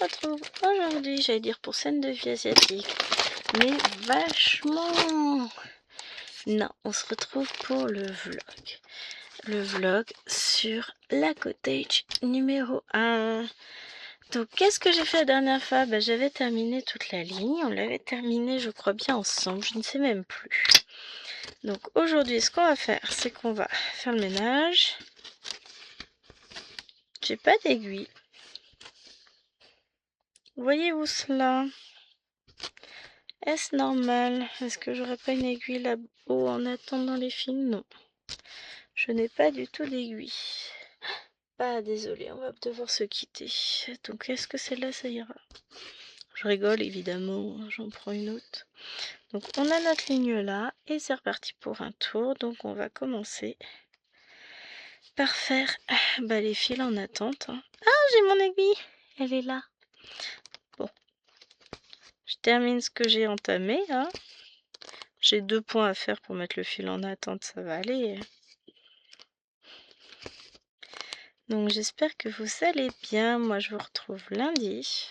retrouve aujourd'hui, j'allais dire pour scène de vie asiatique, mais vachement... Non, on se retrouve pour le vlog. Le vlog sur la cottage numéro 1. Donc, qu'est-ce que j'ai fait la dernière fois? J'avais terminé toute la ligne. On l'avait terminé, je crois bien, ensemble. Je ne sais même plus. Donc, aujourd'hui, ce qu'on va faire, c'est qu'on va faire le ménage. J'ai pas d'aiguille. Voyez-vous cela? Est-ce normal? Est-ce que j'aurais pas une aiguille là-haut en attendant les films? Non. Je n'ai pas du tout d'aiguille. Bah, désolé, on va devoir se quitter. Donc, est-ce que celle-là, ça ira? Je rigole, évidemment, j'en prends une autre. Donc, on a notre ligne là, et c'est reparti pour un tour. Donc, on va commencer par faire les fils en attente. Ah, j'ai mon aiguille! Elle est là. Bon. Je termine ce que j'ai entamé, hein. J'ai 2 points à faire pour mettre le fil en attente, ça va aller. Donc j'espère que vous allez bien. Moi je vous retrouve lundi.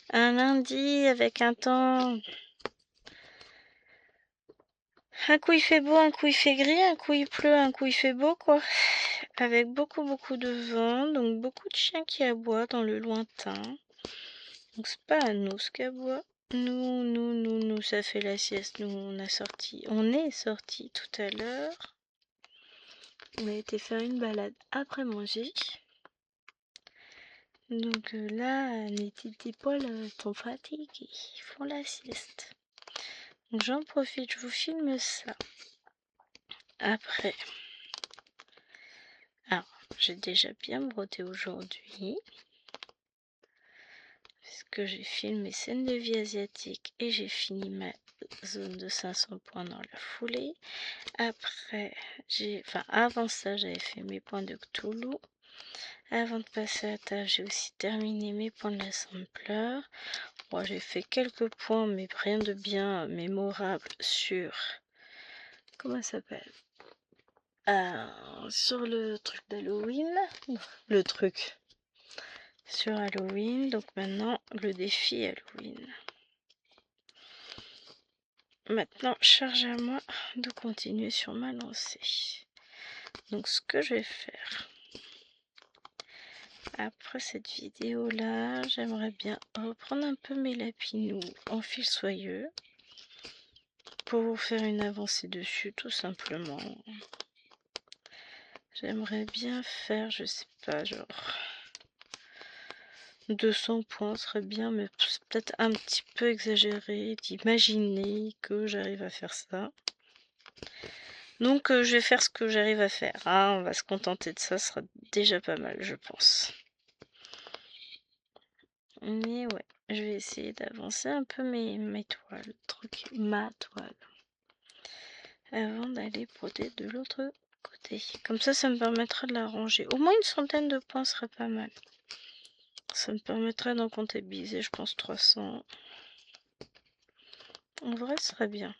Un lundi avec un temps... Un coup il fait beau, un coup il fait gris, un coup il pleut, un coup il fait beau quoi. Avec beaucoup de vent, donc beaucoup de chiens qui aboient dans le lointain. Donc c'est pas à nous ce qu'aboie. Nous, ça fait la sieste. Nous on est sorti tout à l'heure. On a été faire une balade après manger. Donc là, les petits poils sont fatigués, ils font la sieste. Donc j'en profite, je vous filme ça. Après, alors j'ai déjà bien brodé aujourd'hui. Puisque j'ai filmé scène de vie asiatique et j'ai fini ma zone de 500 points dans la foulée. Après, avant ça, j'avais fait mes points de Cthulhu. Avant de passer à la table, j'ai aussi terminé mes points de l'assembleur. Bon, j'ai fait quelques points, mais rien de bien mémorable sur... Comment ça s'appelle? Sur le truc d'Halloween. Le truc sur Halloween. Donc maintenant, le défi Halloween. Maintenant, charge à moi de continuer sur ma lancée. Donc ce que je vais faire... Après cette vidéo là, j'aimerais bien reprendre un peu mes lapinous en fil soyeux pour vous faire une avancée dessus tout simplement. J'aimerais bien faire, je sais pas, genre 200 points serait bien, mais c'est peut-être un petit peu exagéré d'imaginer que j'arrive à faire ça. Donc je vais faire ce que j'arrive à faire, hein. On va se contenter de ça, ce sera déjà pas mal je pense. Mais ouais, je vais essayer d'avancer un peu mes toiles, ma toile, avant d'aller broder de l'autre côté. Comme ça me permettra de la ranger. Au moins une centaine de points serait pas mal. Ça me permettrait d'en comptabiliser, je pense, 300. En vrai, ce serait bien.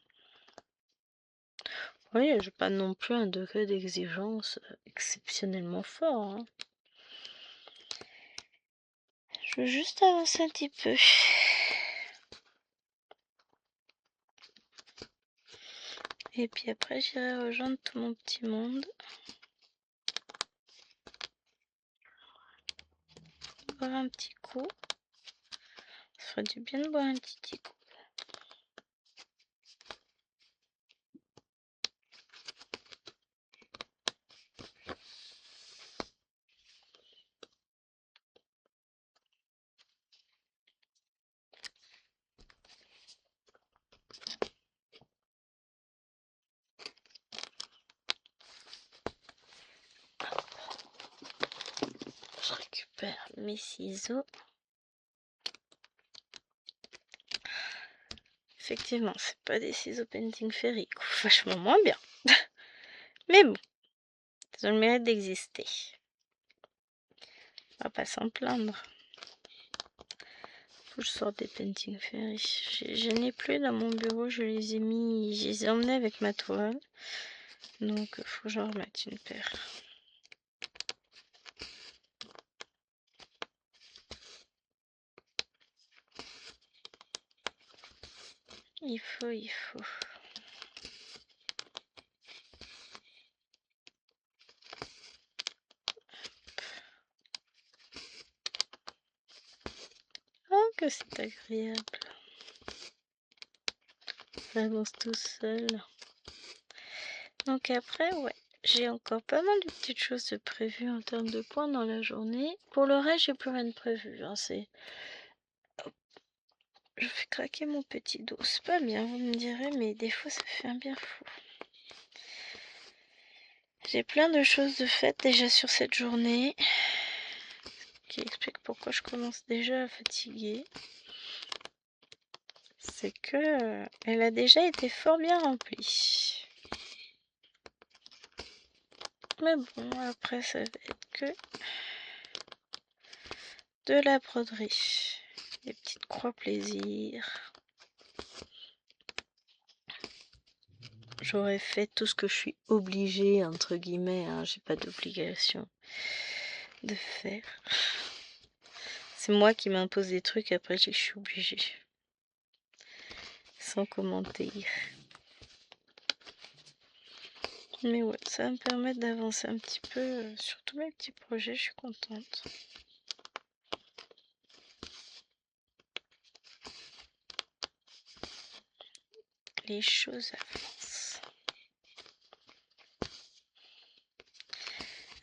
Oui, j'ai pas non plus un degré d'exigence exceptionnellement fort, hein. Je veux juste avancer un petit peu. Et puis après, j'irai rejoindre tout mon petit monde. Boire un petit coup. Ça ferait du bien de boire un petit coup. Je récupère mes ciseaux. Effectivement, c'est pas des ciseaux Painting Fairy, vachement moins bien. Mais bon, ils ont le mérite d'exister. On va pas s'en plaindre. Faut que je sorte des Painting Fairy. Je n'ai plus dans mon bureau, je les ai emmenés avec ma toile. Donc faut que j'en remette une paire. Il faut. Oh, que c'est agréable. Ça avance tout seul. Donc après, ouais, j'ai encore pas mal de petites choses de prévues en termes de points dans la journée. Pour le reste, j'ai plus rien de prévu. Hein, je fais craquer mon petit dos. C'est pas bien, vous me direz, mais des fois, ça fait un bien fou. J'ai plein de choses de faites déjà sur cette journée, qui explique pourquoi je commence déjà à fatiguer. C'est que elle a déjà été fort bien remplie. Mais bon, après ça va être que de la broderie, des petites croix plaisir. J'aurais fait tout ce que je suis obligée, entre guillemets, hein, j'ai pas d'obligation de faire. C'est moi qui m'impose des trucs, après je suis obligée. Sans commenter. Mais ouais, ça va me permettre d'avancer un petit peu sur tous mes petits projets, je suis contente. Les choses avancent.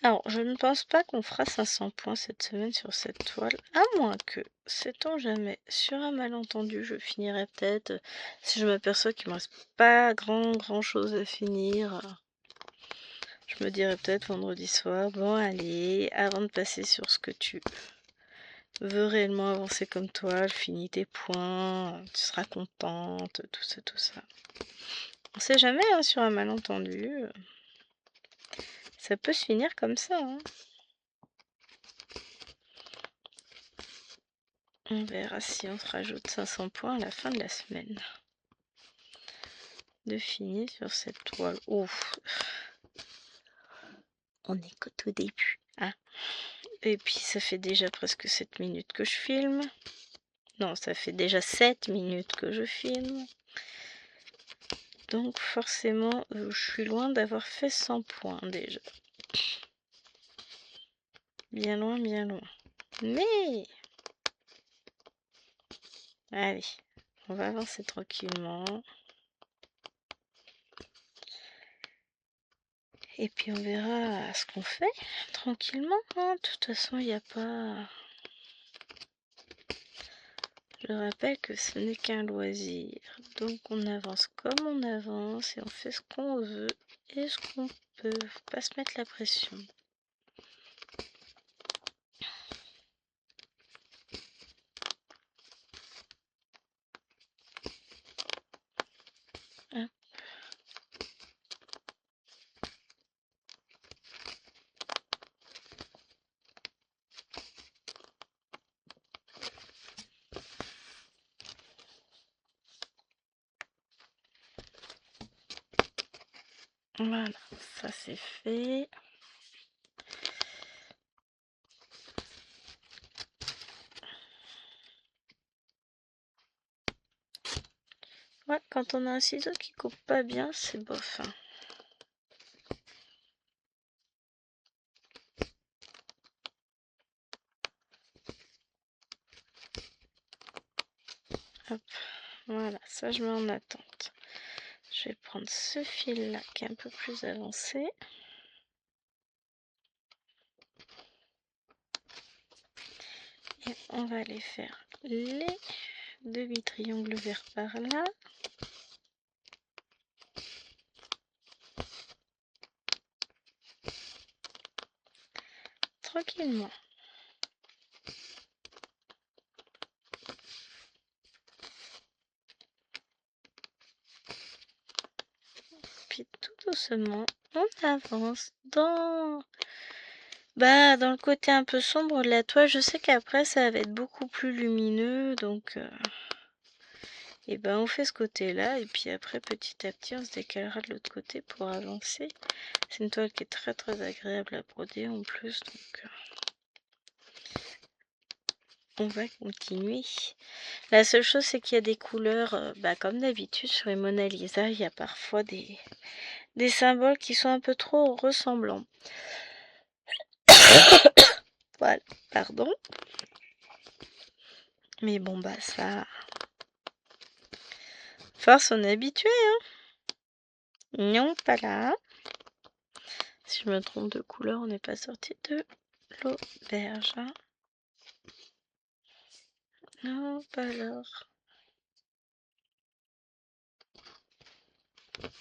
Alors, je ne pense pas qu'on fera 500 points cette semaine sur cette toile, à moins que, sait-on jamais, sur un malentendu, je finirai peut-être, si je m'aperçois qu'il me reste pas grand chose à finir, je me dirai peut-être vendredi soir, bon allez, avant de passer sur ce que tu veux réellement avancer comme toile, finis tes points, tu seras contente, tout ça. On sait jamais, hein, sur un malentendu, ça peut se finir comme ça, hein. On verra si on se rajoute 500 points à la fin de la semaine. De finir sur cette toile. Ouf. On est qu'au tout début. Hein. Et puis ça fait déjà presque 7 minutes que je filme. Non, ça fait déjà 7 minutes que je filme. Donc forcément, je suis loin d'avoir fait 100 points déjà. Bien loin, bien loin. Mais... Allez, on va avancer tranquillement. Et puis on verra ce qu'on fait tranquillement. Hein. De toute façon, il n'y a pas... Je rappelle que ce n'est qu'un loisir. Donc on avance comme on avance et on fait ce qu'on veut et ce qu'on peut. Faut pas se mettre la pression. Hein. Voilà, ça c'est fait. Ouais, quand on a un ciseau qui coupe pas bien, c'est bof. Hein. Hop, voilà, ça je mets en attente. Je vais prendre ce fil là qui est un peu plus avancé. Et on va aller faire les demi-triangles verts par là. Tranquillement. Puis tout doucement, on avance dans le côté un peu sombre de la toile. Je sais qu'après ça va être beaucoup plus lumineux, donc et ben on fait ce côté-là et puis après petit à petit on se décalera de l'autre côté pour avancer. C'est une toile qui est très agréable à broder en plus, donc on va continuer. La seule chose, c'est qu'il y a des couleurs, comme d'habitude sur les Mona Lisa, il y a parfois des symboles qui sont un peu trop ressemblants. Voilà, pardon. Mais bon, ça... Force, on est habitué, hein. Non, pas là. Si je me trompe de couleur, on n'est pas sorti de l'auberge. Hein. Non, pas alors. Parce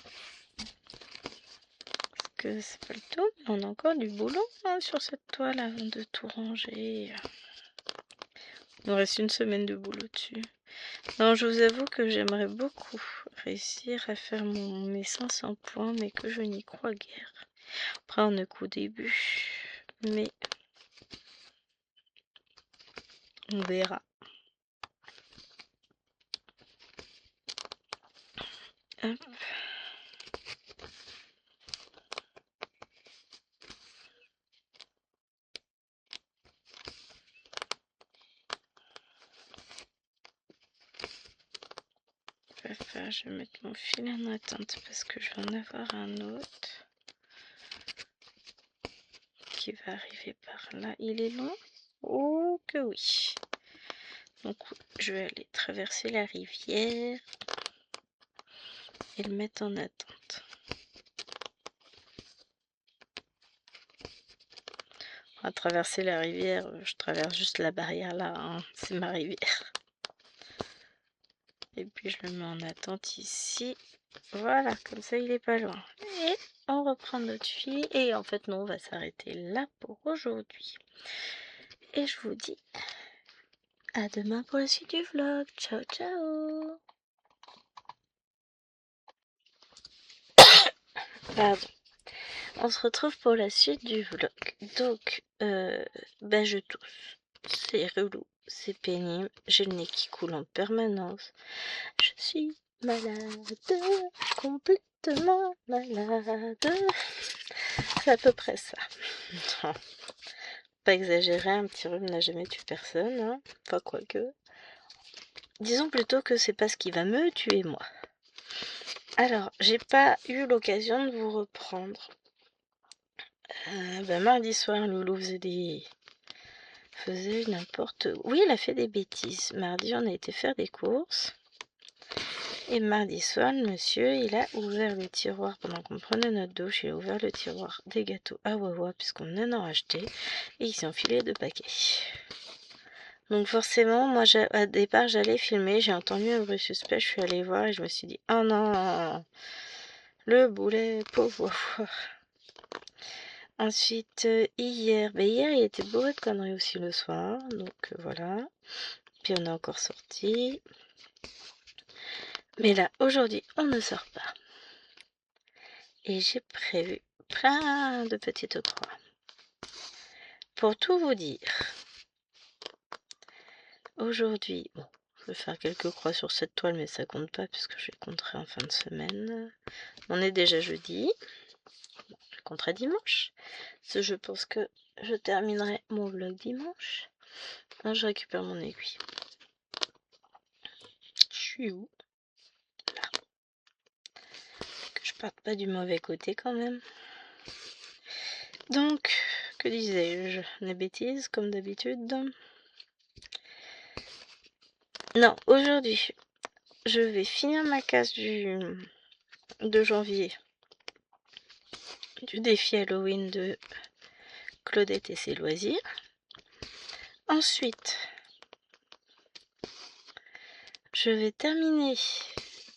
que c'est pas le tout, mais on a encore du boulot hein, sur cette toile avant de tout ranger. Il nous reste une semaine de boulot dessus. Non, je vous avoue que j'aimerais beaucoup réussir à faire mes 500 points, mais que je n'y crois guère. Après, on n'est qu'au début, mais on verra. Hop. Je vais mettre mon fil en attente parce que je vais en avoir un autre qui va arriver par là. Il est long? Oh que oui. Donc je vais aller traverser la rivière et le mettre en attente. À traverser la rivière, je traverse juste la barrière là, hein. C'est ma rivière. Et puis je le mets en attente ici. Voilà, comme ça il est pas loin. Et on reprend notre fil. Et en fait non, on va s'arrêter là pour aujourd'hui. Et je vous dis à demain pour la suite du vlog. Ciao, ciao. Pardon. On se retrouve pour la suite du vlog. Donc, je tousse. C'est relou, c'est pénible. J'ai le nez qui coule en permanence. Je suis malade, complètement malade. C'est à peu près ça. Non, pas exagérer, un petit rhume n'a jamais tué personne. Hein. Enfin, quoique. Disons plutôt que c'est pas ce qui va me tuer, moi. Alors, j'ai pas eu l'occasion de vous reprendre. Mardi soir, Loulou faisait n'importe... Oui, il a fait des bêtises. Mardi, on a été faire des courses. Et mardi soir, le monsieur, il a ouvert le tiroir pendant qu'on prenait notre douche. Il a ouvert le tiroir des gâteaux à Wawa, puisqu'on en a racheté. Et il s'est enfilé 2 paquets. Donc forcément, moi, à départ, j'allais filmer. J'ai entendu un bruit suspect. Je suis allée voir et je me suis dit, oh non, le boulet, pauvre Wawa. Ensuite, hier, il était bourré de conneries aussi le soir, donc voilà. Puis on est encore sorti. Mais là, aujourd'hui, on ne sort pas. Et j'ai prévu plein de petites croix. Pour tout vous dire, aujourd'hui, bon, je vais faire quelques croix sur cette toile, mais ça compte pas puisque je vais compter en fin de semaine. On est déjà jeudi. Je compterai dimanche. Parce que je pense que je terminerai mon vlog dimanche. Là, je récupère mon aiguille. Je suis où? Là. Que je parte pas du mauvais côté quand même. Donc, que disais-je? Des bêtises comme d'habitude. Non, aujourd'hui, je vais finir ma case de janvier. Du défi Halloween de Claudette et ses loisirs. Ensuite, je vais terminer.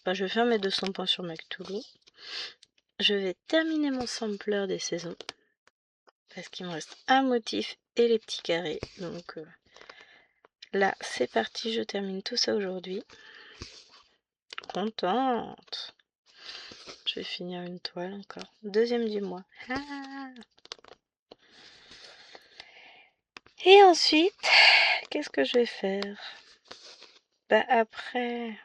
Je vais faire mes 200 points sur Cthulhu. Je vais terminer mon sampler des saisons. Parce qu'il me reste un motif et les petits carrés. Donc là, c'est parti. Je termine tout ça aujourd'hui. Contente. Je vais finir une toile encore. 2e du mois. Ah. Et ensuite, qu'est-ce que je vais faire? Après,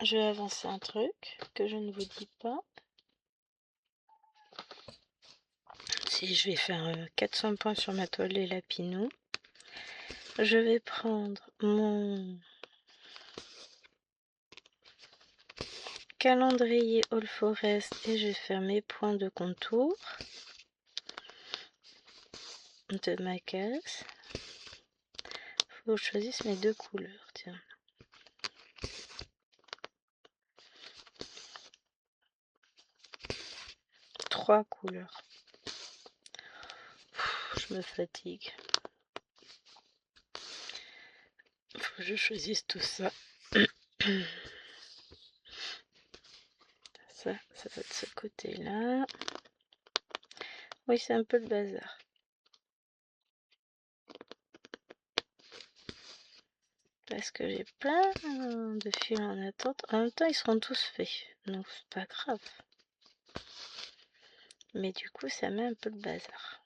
je vais avancer un truc que je ne vous dis pas. Si je vais faire 400 points sur ma toile des lapinous, je vais prendre mon calendrier All Forest et je vais faire mes points de contour de ma case. Faut que je choisisse mes deux couleurs, tiens. Trois couleurs. Je me fatigue. Faut que je choisisse tout ça. Ça va de ce côté-là. Oui, c'est un peu le bazar. Parce que j'ai plein de fils en attente. En même temps, ils seront tous faits. Donc, c'est pas grave. Mais du coup, ça met un peu le bazar.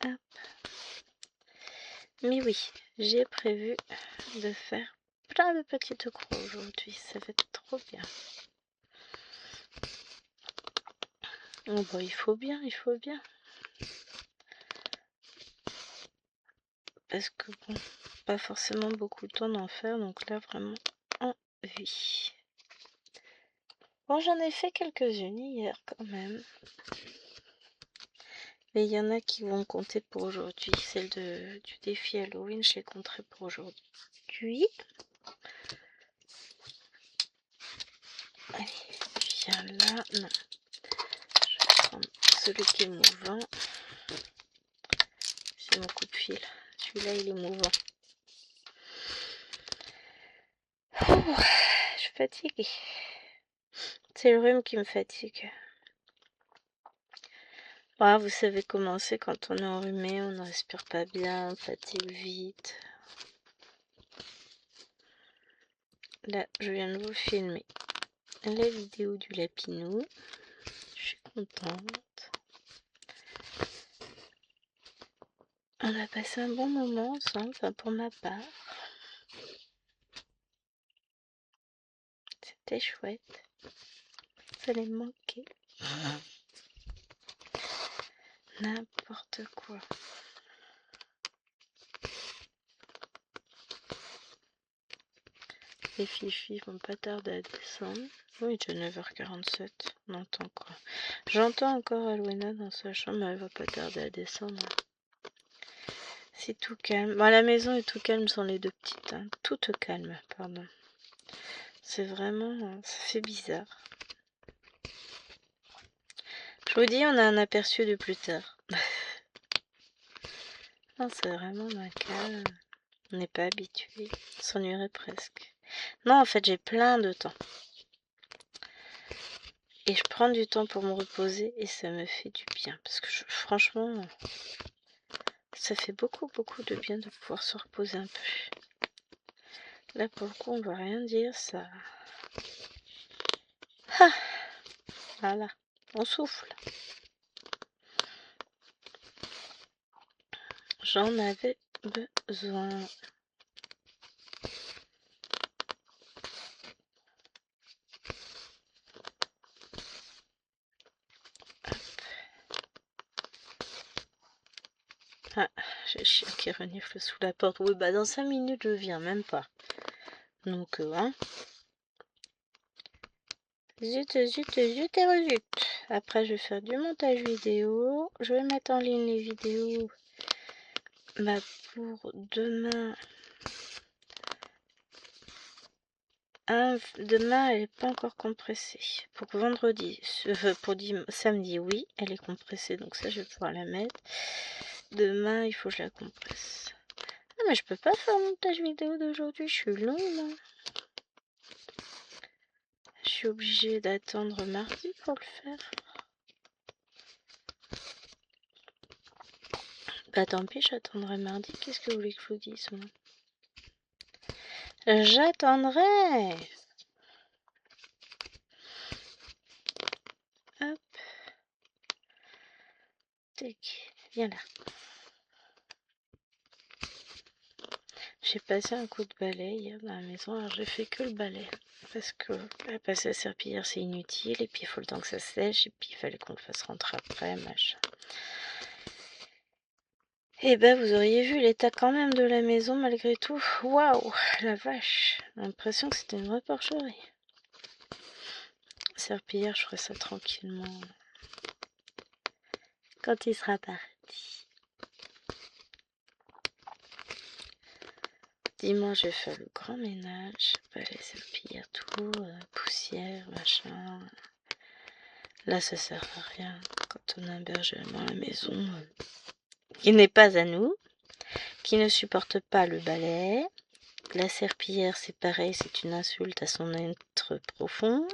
Hop. Mais oui, j'ai prévu de faire plein de petites croix aujourd'hui. Ça va être trop bien. Oh bon, il faut bien, il faut bien. Parce que bon, pas forcément beaucoup de temps d'en faire. Donc là, vraiment, envie. Bon, j'en ai fait quelques-unes hier quand même. Mais il y en a qui vont compter pour aujourd'hui. Celle du défi Halloween, je les compterai pour aujourd'hui. Allez, viens là. Non. Je vais prendre celui qui est mouvant. C'est mon coup de fil. Celui-là, il est mouvant. Je suis fatiguée. C'est le rhume qui me fatigue. Ah, vous savez comment c'est quand on est enrhumé, on ne respire pas bien, on fatigue vite. Là, je viens de vous filmer la vidéo du lapinou. Je suis contente. On a passé un bon moment ensemble, enfin pour ma part. C'était chouette. Ça allait me manquer. N'importe quoi. Les fichis vont pas tarder à descendre. Oui, il est 9h47. On entend quoi. J'entends encore Alwena dans sa chambre, mais elle va pas tarder à descendre. C'est tout calme. Bon, la maison est tout calme sans les deux petites. Hein. Toute calme, pardon. C'est vraiment... Ça fait bizarre. Je vous dis, on a un aperçu de plus tard. Non, c'est vraiment un calme. On n'est pas habitué. On s'ennuierait presque. Non, en fait, j'ai plein de temps. Et je prends du temps pour me reposer et ça me fait du bien. Parce que franchement, ça fait beaucoup de bien de pouvoir se reposer un peu. Là, pour le coup, on ne va rien dire. Ça... Ah, voilà, on souffle. J'en avais besoin. Ah, j'ai le chien qui renifle sous la porte. Oui, bah dans 5 minutes, je viens, même pas. Donc, hein. Zut et zut. Après, je vais faire du montage vidéo. Je vais mettre en ligne les vidéos bah, pour demain. Demain, elle n'est pas encore compressée. Pour vendredi, pour samedi, oui, elle est compressée. Donc ça, je vais pouvoir la mettre. Demain, il faut que je la compresse. Ah, mais je peux pas faire le montage vidéo d'aujourd'hui. Je suis longue, là. Je suis obligée d'attendre mardi pour le faire. Bah tant pis, j'attendrai mardi. Qu'est-ce que vous voulez que je vous dise, moi? J'attendrai. Hop. Tac. Viens là. J'ai passé un coup de balai hier dans la maison, alors j'ai fait que le balai. Parce que passer la serpillière c'est inutile, et puis il faut le temps que ça sèche, et puis il fallait qu'on le fasse rentrer après, machin. Et ben vous auriez vu l'état quand même de la maison malgré tout. Waouh, la vache, j'ai l'impression que c'était une vraie porcherie. Serpillière, je ferai ça tranquillement quand il sera parti. Dimanche, j'ai fait le grand ménage, balai, serpillière, tout, poussière, machin. Là, ça sert à rien quand on a un berger allemand à la maison qui n'est pas à nous, qui ne supporte pas le balai. La serpillière, c'est pareil, c'est une insulte à son être profond.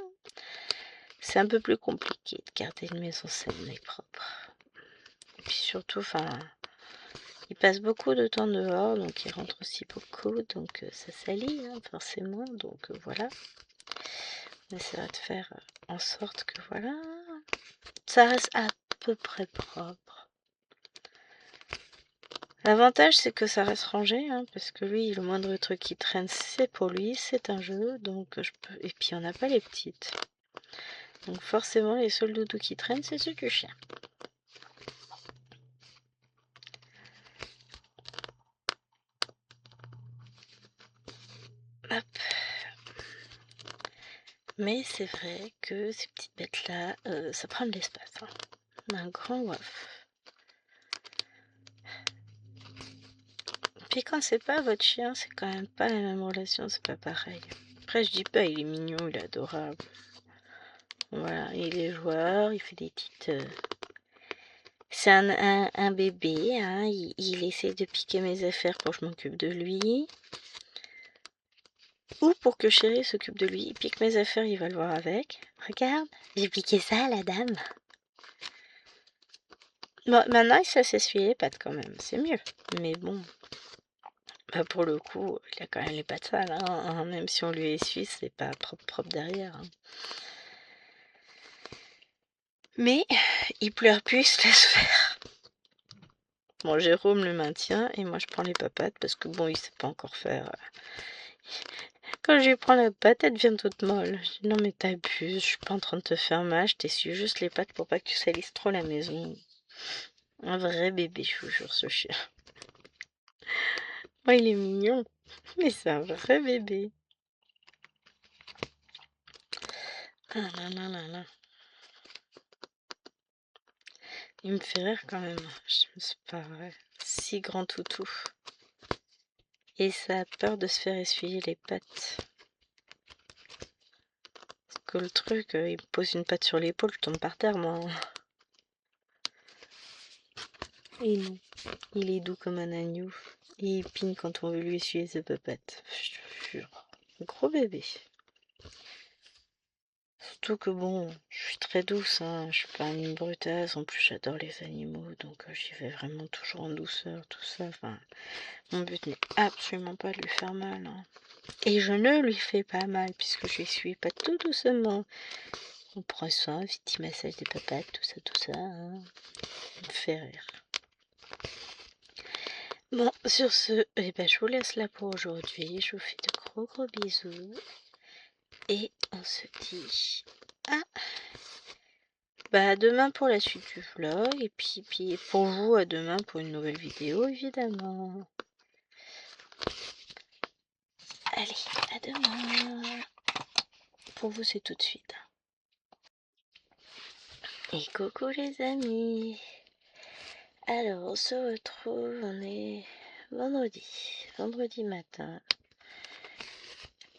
C'est un peu plus compliqué de garder une maison saine et propre. Et puis surtout, enfin, il passe beaucoup de temps dehors, donc il rentre aussi beaucoup, donc ça salit, hein, forcément, donc voilà. On essaiera de faire en sorte que voilà, ça reste à peu près propre. L'avantage, c'est que ça reste rangé, hein, parce que lui, le moindre truc qui traîne, c'est pour lui, c'est un jeu, donc je peux... Et puis on n'a pas les petites. Donc forcément, les seuls doudous qui traînent, c'est ceux du chien. Hop. Mais c'est vrai que ces petites bêtes-là, ça prend de l'espace. Hein. Un grand waf. Puis quand c'est pas votre chien, c'est quand même pas la même relation, c'est pas pareil. Après, je dis pas, il est mignon, il est adorable. Voilà, il est joueur, il fait des petites... C'est un bébé, hein. Il essaie de piquer mes affaires pour que je m'occupe de lui. Ou pour que Chéri s'occupe de lui. Il pique mes affaires, il va le voir avec. Regarde, j'ai piqué ça à la dame. Bon, maintenant, il sait s'essuyer les pattes quand même, c'est mieux. Mais bon, bah pour le coup, il a quand même les pattes sales. Hein. Même si on lui essuie, c'est pas propre derrière. Hein. Mais il pleure plus, il se laisse faire. Bon, Jérôme le maintient et moi je prends les papates parce que bon, il sait pas encore faire. Quand je lui prends la patte, elle devient toute molle. Je dis non mais t'abuses, je suis pas en train de te faire mal, je t'essuie juste les pattes pour pas que tu salisses trop la maison. Un vrai bébé, je vous jure, ce chien. Oh, il est mignon, mais c'est un vrai bébé. Ah là là là là. Il me fait rire quand même. C'est pas vrai. Si grand toutou. Et ça a peur de se faire essuyer les pattes. Parce que le truc, il me pose une patte sur l'épaule, je tombe par terre, moi. Et non, il est doux comme un agneau. Et il pigne quand on veut lui essuyer ses papates. Je te jure. Gros bébé. Surtout que bon, je suis très douce, hein. Je suis pas une brutasse. En plus, j'adore les animaux, donc j'y vais vraiment toujours en douceur, tout ça. Enfin, mon but n'est absolument pas de lui faire mal. Hein. Et je ne lui fais pas mal, puisque je lui suis pas tout doucement. On prend soin, petit massage des papates, tout ça. Hein. Ça me fait rire. Bon, sur ce, eh ben, je vous laisse là pour aujourd'hui. Je vous fais de gros bisous. Et on se dit à bah, demain pour la suite du vlog. Et puis pour vous, à demain pour une nouvelle vidéo, évidemment. Allez, à demain. Pour vous, c'est tout de suite. Et coucou les amis. Alors, on se retrouve, on est vendredi matin.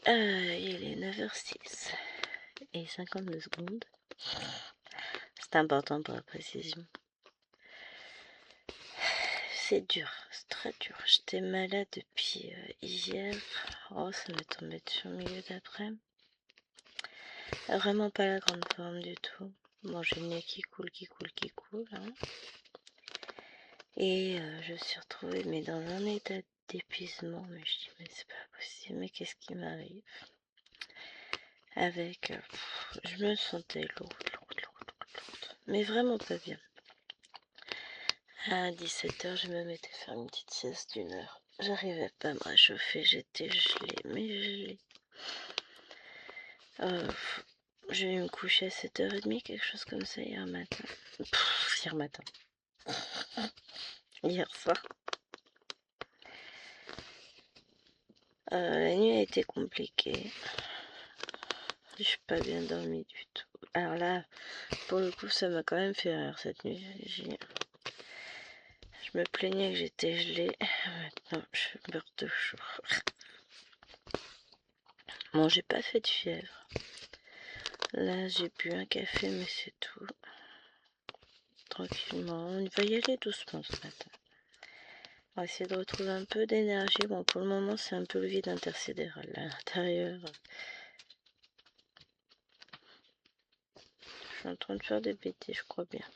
Il est 9h06 et 52 secondes. C'est important pour la précision. C'est dur, c'est très dur. J'étais malade depuis hier. Oh, ça m'est tombé dessus au milieu d'après. Vraiment pas la grande forme du tout. Bon, j'ai le nez qui coule. Hein. Et je me suis retrouvée mais dans un état d'épuisement. Mais je dis, mais c'est pas possible, mais qu'est-ce qui m'arrive? Avec, je me sentais lourde. Mais vraiment pas bien. À 17h, je me mettais faire une petite sieste d'1 heure. J'arrivais pas à me réchauffer, j'étais gelée, mais gelée. J'ai dû me coucher à 7h30, quelque chose comme ça hier matin. Hier matin. Hier soir. La nuit a été compliquée. Je suis pas bien dormi du tout. Alors là, pour le coup, ça m'a quand même fait rire cette nuit. Je me plaignais que j'étais gelée. Maintenant, je meurs de chaud. Bon, j'ai pas fait de fièvre. Là, j'ai bu un café, mais c'est tout. Tranquillement. On va y aller doucement ce matin. On va essayer de retrouver un peu d'énergie. Bon, pour le moment, c'est un peu le vide intersidéral à l'intérieur. Je suis en train de faire des bêtises, je crois bien.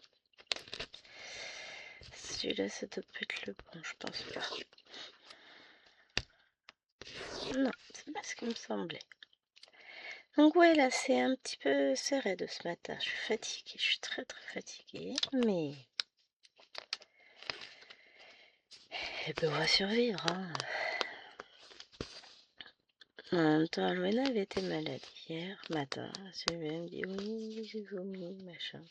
Celui-là, ça doit pas être le bon, je pense pas. Non, c'est pas ce qui me semblait. Donc ouais, là, c'est un petit peu serré de ce matin. Je suis fatiguée, je suis très très fatiguée. Mais... eh ben, on va survivre, hein. En même temps, Alwena avait été malade hier matin. Elle me dit oui, j'ai vomi, machin.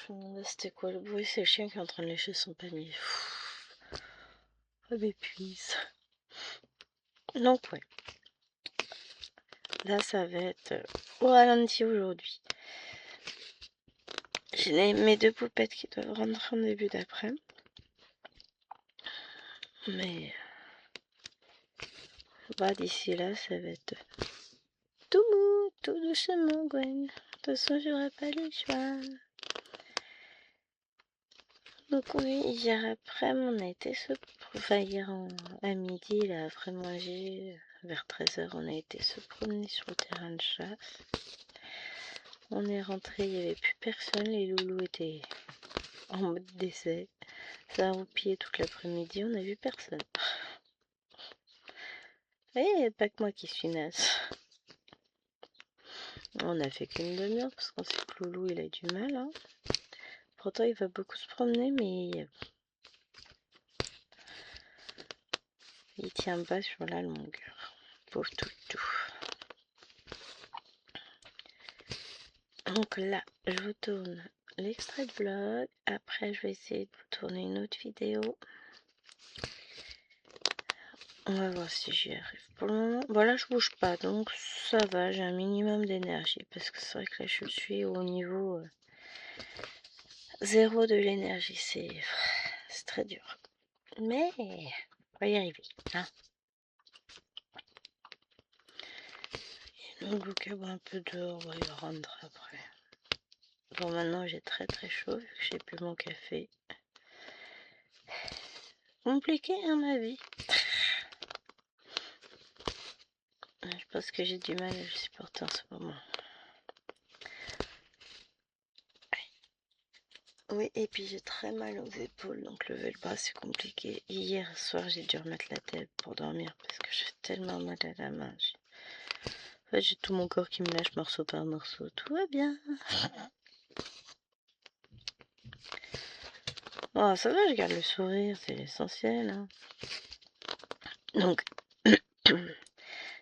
Je me demandais c'était quoi le bruit, c'est le chien qui est en train de lécher son panier. Ça m'épuise. Donc ouais. Là, ça va être au ralenti aujourd'hui. J'ai mes 2 poupettes qui doivent rentrer en début d'après-midi. Mais bah, d'ici là, ça va être tout mou, tout doucement, Gwen. De toute façon, j'aurai pas le choix. Donc oui, hier après, on a été enfin hier à midi, là, après manger, vers 13h, on a été se promener sur le terrain de chasse. On est rentré, il n'y avait plus personne, les loulous étaient en mode décès. Ça a roupillé toute l'après-midi, on n'a vu personne. Et pas que moi qui suis naze. On a fait qu'une demi-heure parce qu'on sait que Loulou il a du mal. Hein. Pourtant il va beaucoup se promener mais il tient pas sur la longueur. Pauvre toutou. Donc là je vous tourne l'extrait de vlog. Après je vais essayer de vous tourner une autre vidéo. On va voir si j'y arrive. Pour le moment, voilà, je bouge pas, donc ça va, j'ai un minimum d'énergie. Parce que c'est vrai que là, je suis au niveau 0 de l'énergie. C'est très dur. Mais on va y arriver. Hein. Donc, Luca boit un peu dehors, on va y rentrer après. Bon, maintenant, j'ai très très chaud, vu que j'ai bu mon café. Compliqué, hein, ma vie. Je pense que j'ai du mal à le supporter en ce moment. Oui, et puis j'ai très mal aux épaules, donc lever le bras c'est compliqué. Hier soir j'ai dû remettre la tête pour dormir parce que j'ai tellement mal à la main. En fait, j'ai tout mon corps qui me lâche morceau par morceau. Tout va bien. Oh, ça va, je garde le sourire, c'est l'essentiel. Hein. Donc,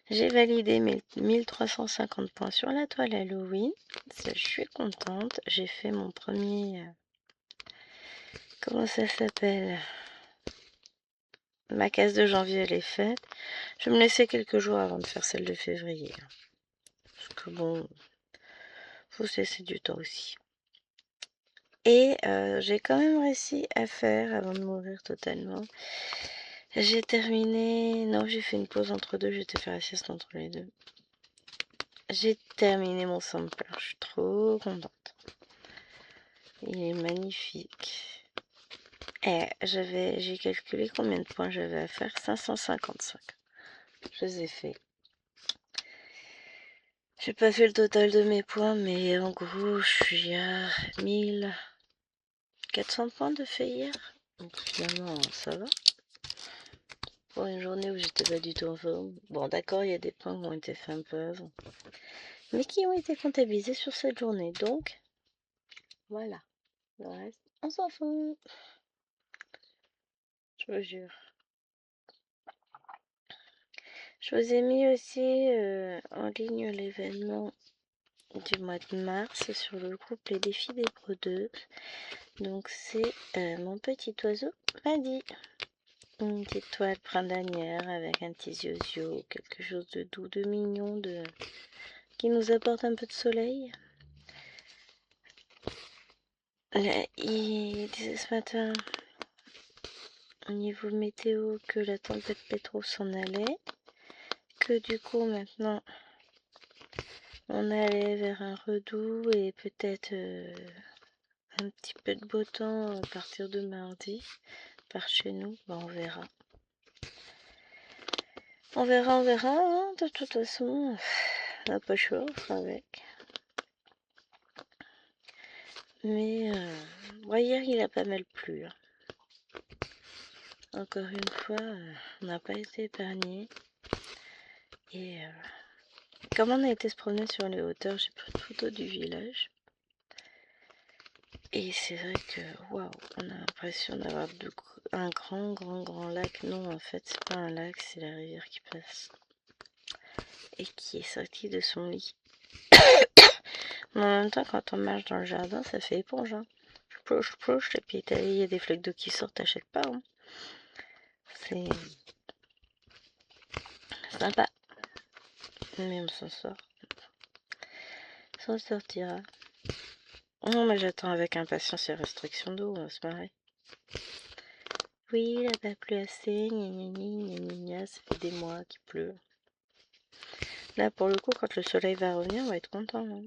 j'ai validé mes 1350 points sur la toile Halloween. Je suis contente. J'ai fait mon premier... comment ça s'appelle? Ma case de janvier, elle est faite. Je vais me laisser quelques jours avant de faire celle de février. Parce que bon, faut se laisser du temps aussi. Et j'ai quand même réussi à faire, avant de mourir totalement, j'ai terminé... Non, j'ai fait une pause entre deux, j'étais faire la sieste entre les deux. J'ai terminé mon sampler, je suis trop contente. Il est magnifique. Et j'ai calculé combien de points j'avais à faire, 555. Je les ai fait. J'ai pas fait le total de mes points, mais en gros, je suis à 1400 points de fait hier. Donc finalement, ça va. Pour une journée où j'étais pas du tout en forme. Bon, d'accord, il y a des points qui ont été faits un peu avant. Mais qui ont été comptabilisés sur cette journée. Donc, voilà. Le reste, on s'en fout. je vous jure. Je vous ai mis aussi en ligne l'événement du mois de mars sur le groupe Les Défis des Brodeuses. Donc c'est mon petit oiseau Maddy. Une petite toile printanière avec un petit ziozio, quelque chose de doux, de mignon, qui nous apporte un peu de soleil. Là, il disait ce matin au niveau météo que la tempête Pétro s'en allait, que du coup maintenant on allait vers un redout et peut-être un petit peu de beau temps à partir de mardi par chez nous. Bah, on verra. On verra, hein. De toute façon, on n'a pas chaud, on fera avec. Mais hier il a pas mal plu. Hein. Encore une fois, on n'a pas été épargné. Et comme on a été se promener sur les hauteurs, j'ai pris une photo du village. Et c'est vrai que, waouh, on a l'impression d'avoir un grand lac. Non, en fait, c'est pas un lac, c'est la rivière qui passe. Et qui est sortie de son lit. Mais en même temps, quand on marche dans le jardin, ça fait éponge. Hein. Plouche, et puis il y a des flecs d'eau qui sortent à chaque pas. Hein. C'est sympa. Mais on s'en sort. On s'en sortira. Non, mais j'attends avec impatience les restrictions d'eau, on va se marrer. Oui, il n'a pas plu assez, gna, ça fait des mois qu'il pleut. Là, pour le coup, quand le soleil va revenir, on va être content. Hein.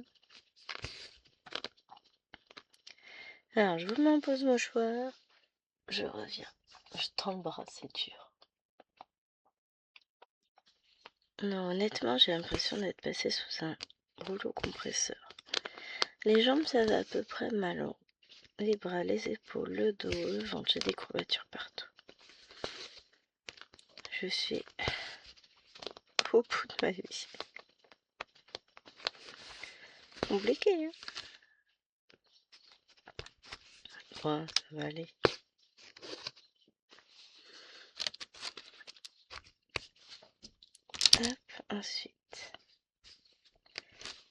Alors, je vous mets en pause mouchoir. Je reviens. Je t'embrasse, c'est dur. Non, honnêtement, j'ai l'impression d'être passée sous un rouleau compresseur. Les jambes, ça va à peu près mal. Les bras, les épaules, le dos, le ventre, j'ai des courbatures partout. Je suis au bout de ma vie. Compliqué, hein. Bon, ça va aller. Hop, ensuite,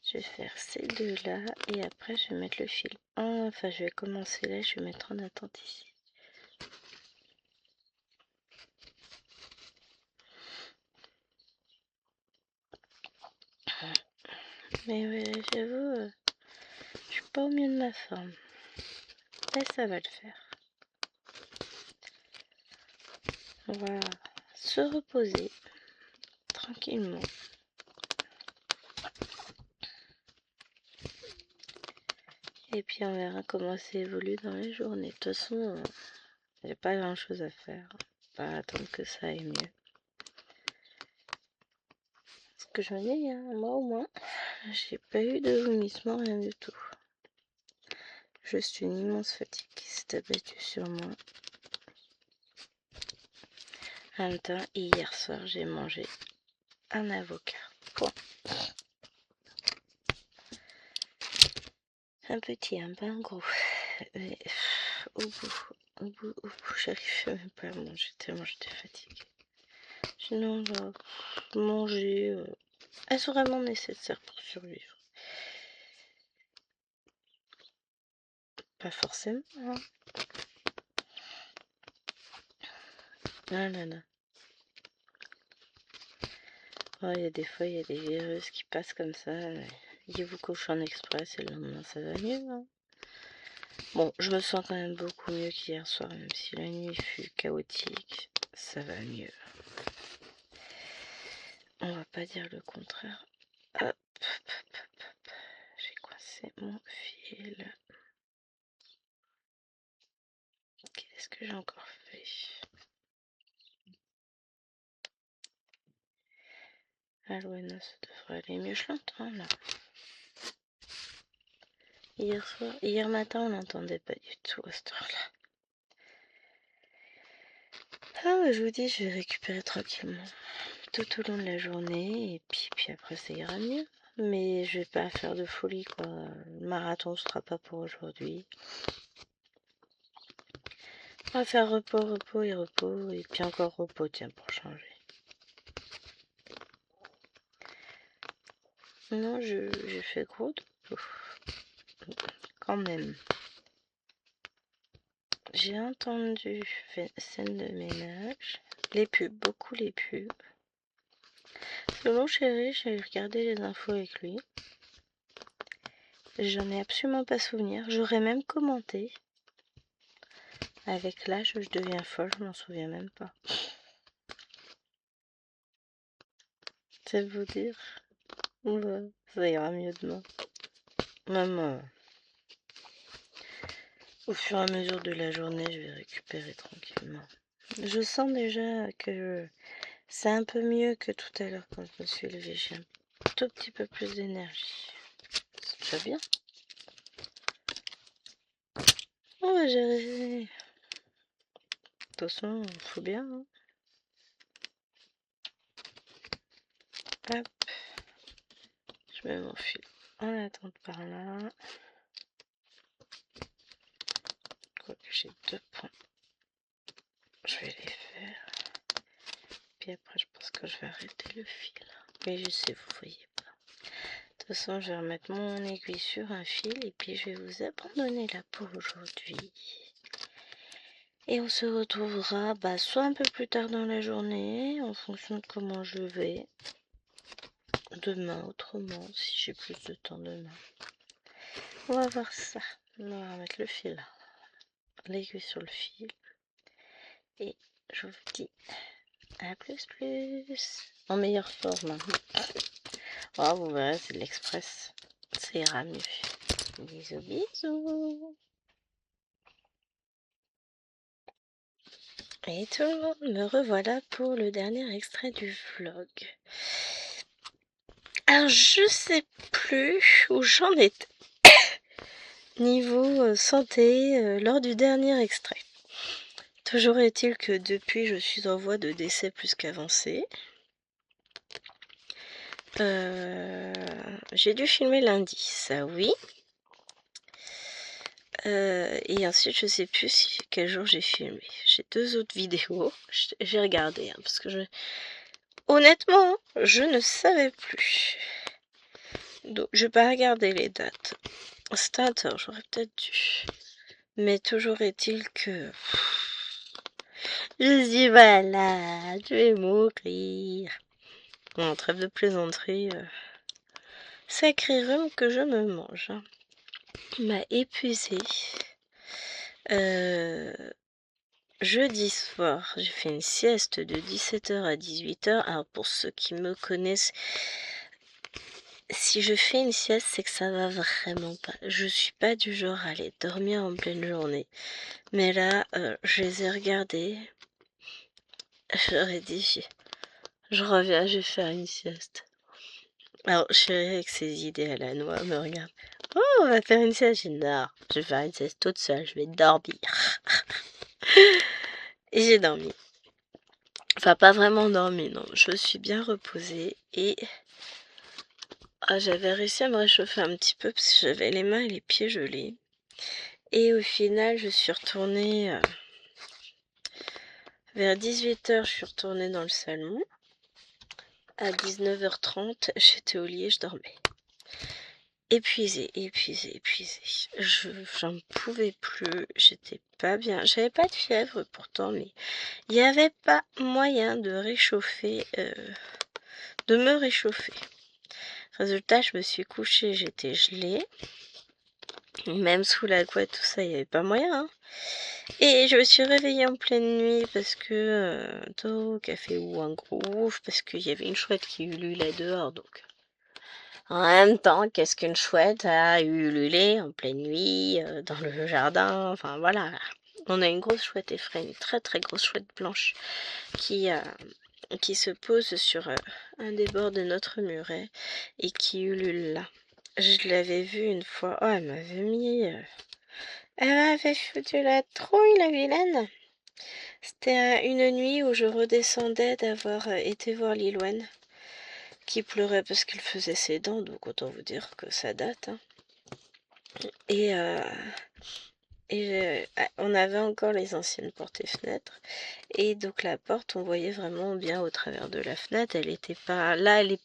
je vais faire ces deux-là et après je vais mettre le fil. Enfin, je vais commencer là, je vais mettre en attente ici. Mais ouais, j'avoue, je suis pas au mieux de ma forme. Mais ça va le faire. On va se reposer tranquillement. Et puis on verra comment ça évolue dans les journées. De toute façon, j'ai pas grand chose à faire. On va attendre que ça aille mieux. Ce que je me dis, hein, moi au moins, j'ai pas eu de vomissement, rien du tout. Juste une immense fatigue qui s'est abattue sur moi. En même temps, hier soir, j'ai mangé un avocat. Point. Un petit, un pas un gros. Mais au bout, j'arrive même pas à manger tellement j'étais fatiguée. Sinon, manger, est-ce vraiment nécessaire pour survivre? Pas forcément. Hein. Ah là là. Oh, il y a des fois, il y a des virus qui passent comme ça. Ils vous couchent en express et le lendemain, ça va mieux. Hein. Bon, je me sens quand même beaucoup mieux qu'hier soir, même si la nuit fut chaotique. Ça va mieux. On va pas dire le contraire. Hop. J'ai coincé mon fil. Qu'est-ce que j'ai encore fait? Ah ouais, non, ça devrait aller mieux. Je l'entends là. Hier matin, on n'entendait pas du tout à cette heure-là. Ah ouais, je vous dis, je vais récupérer tranquillement tout au long de la journée et puis après ça ira mieux. Mais je vais pas faire de folie quoi. Le marathon sera pas pour aujourd'hui. On va faire repos, repos et repos, et puis encore repos, tiens, pour changer. Non, j'ai fait gros dodo. Quand même. J'ai entendu scène de ménage. Les pubs, beaucoup les pubs. Selon chéri, j'ai regardé les infos avec lui. J'en ai absolument pas souvenir. J'aurais même commenté. Avec l'âge, je deviens folle, je m'en souviens même pas. Ça veut dire. Ouais, ça ira mieux demain. Même au fur et à mesure de la journée, je vais récupérer tranquillement. Je sens déjà que c'est un peu mieux que tout à l'heure quand je me suis levée. J'ai un tout petit peu plus d'énergie. C'est déjà bien. On va gérer. De toute façon, il faut bien. Hein. Hop. Je mets mon fil en attente par là. Quoique j'ai 2 points. Je vais les faire. Puis après, je pense que je vais arrêter le fil. Mais je sais, vous voyez pas. De toute façon, je vais remettre mon aiguille sur un fil et puis je vais vous abandonner là pour aujourd'hui. Et on se retrouvera soit un peu plus tard dans la journée, en fonction de comment je vais. Demain, autrement, si j'ai plus de temps demain. On va voir ça. On va remettre le fil, l'aiguille sur le fil. Et je vous dis à plus. En meilleure forme. Oh, vous verrez, c'est de l'express. Ça ira mieux. Bisous, bisous. Et tout le monde, me revoilà pour le dernier extrait du vlog. Alors, je sais plus où j'en étais niveau santé lors du dernier extrait. Toujours est-il que depuis, je suis en voie de décès plus qu'avancée. J'ai dû filmer lundi, ça oui. Et ensuite, je sais plus quel jour j'ai filmé. J'ai 2 autres vidéos. J'ai regardé, hein, parce que honnêtement, je ne savais plus. Donc, je vais pas regarder les dates. C'était un tort, j'aurais peut-être dû. Mais toujours est-il que... Je dis voilà, je vais mourir. Bon, trêve de plaisanterie. Sacré rhume que je me mange. Hein. M'a épuisé. Jeudi soir, j'ai fait une sieste de 17h à 18h. Alors pour ceux qui me connaissent, si je fais une sieste, c'est que ça va vraiment pas. Je suis pas du genre à aller dormir en pleine journée. Mais là, je les ai regardés. J'aurais dit, je reviens, je vais faire une sieste. Alors, chérie, avec ses idées à la noix, me regarde. Oh, on va faire une sieste. J'ai dit, non, je vais faire une sieste toute seule, je vais dormir. Et j'ai dormi. Enfin, pas vraiment dormi, non. Je me suis bien reposée et j'avais réussi à me réchauffer un petit peu parce que j'avais les mains et les pieds gelés. Et au final, je suis retournée vers 18h, je suis retournée dans le salon. À 19h30, j'étais au lit et je dormais. Épuisée. J'en pouvais plus, j'étais pas bien. J'avais pas de fièvre pourtant, mais il n'y avait pas moyen de réchauffer, de me réchauffer. Résultat, je me suis couchée, j'étais gelée. Même sous la couette, tout ça, il n'y avait pas moyen. Hein. Et je me suis réveillée en pleine nuit parce que Toc a fait un gros ouf parce qu'il y avait une chouette qui ululait dehors. Donc, en même temps, qu'est-ce qu'une chouette a ululé en pleine nuit dans le jardin. Enfin voilà, on a une grosse chouette effraie, une très très grosse chouette blanche qui se pose sur un des bords de notre muret et qui ulule là. Je l'avais vue une fois. Oh, elle m'avait mis... Elle m'avait foutu la trouille, la vilaine. C'était une nuit où je redescendais d'avoir été voir Lilouane, qui pleurait parce qu'il faisait ses dents, donc autant vous dire que ça date. Hein. Et Et on avait encore les anciennes portes et fenêtres. Et donc la porte, on voyait vraiment bien au travers de la fenêtre. Elle était pas... Là, elle est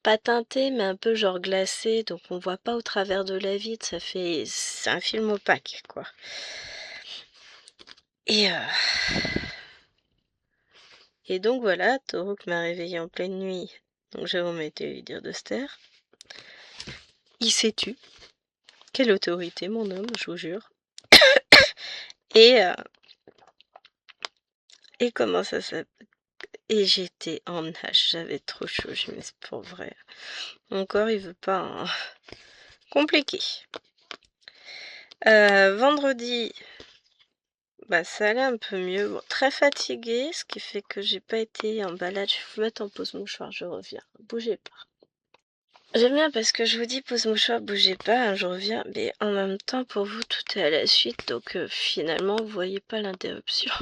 pas teintée, mais un peu genre glacée. Donc on voit pas au travers de la vitre. Ça fait... C'est un film opaque, quoi. Et, et donc voilà, Toruk m'a réveillée en pleine nuit. Donc Jérôme a été lui dire de se taire. Il s'est tu. Quelle autorité, mon homme, je vous jure. Et, et comment ça s'appelle? Et j'étais en nage, j'avais trop chaud, je me suis dit, c'est pour vrai. Mon corps, il veut pas, hein. Compliqué. Vendredi, bah ça allait un peu mieux. Bon, très fatiguée, ce qui fait que j'ai pas été en balade. Je vais vous mettre en pause mouchoir, je reviens. Bougez pas. J'aime bien parce que je vous dis pause mouchoir, bougez pas, hein, je reviens. Mais en même temps, pour vous, tout est à la suite. Donc finalement, vous voyez pas l'interruption.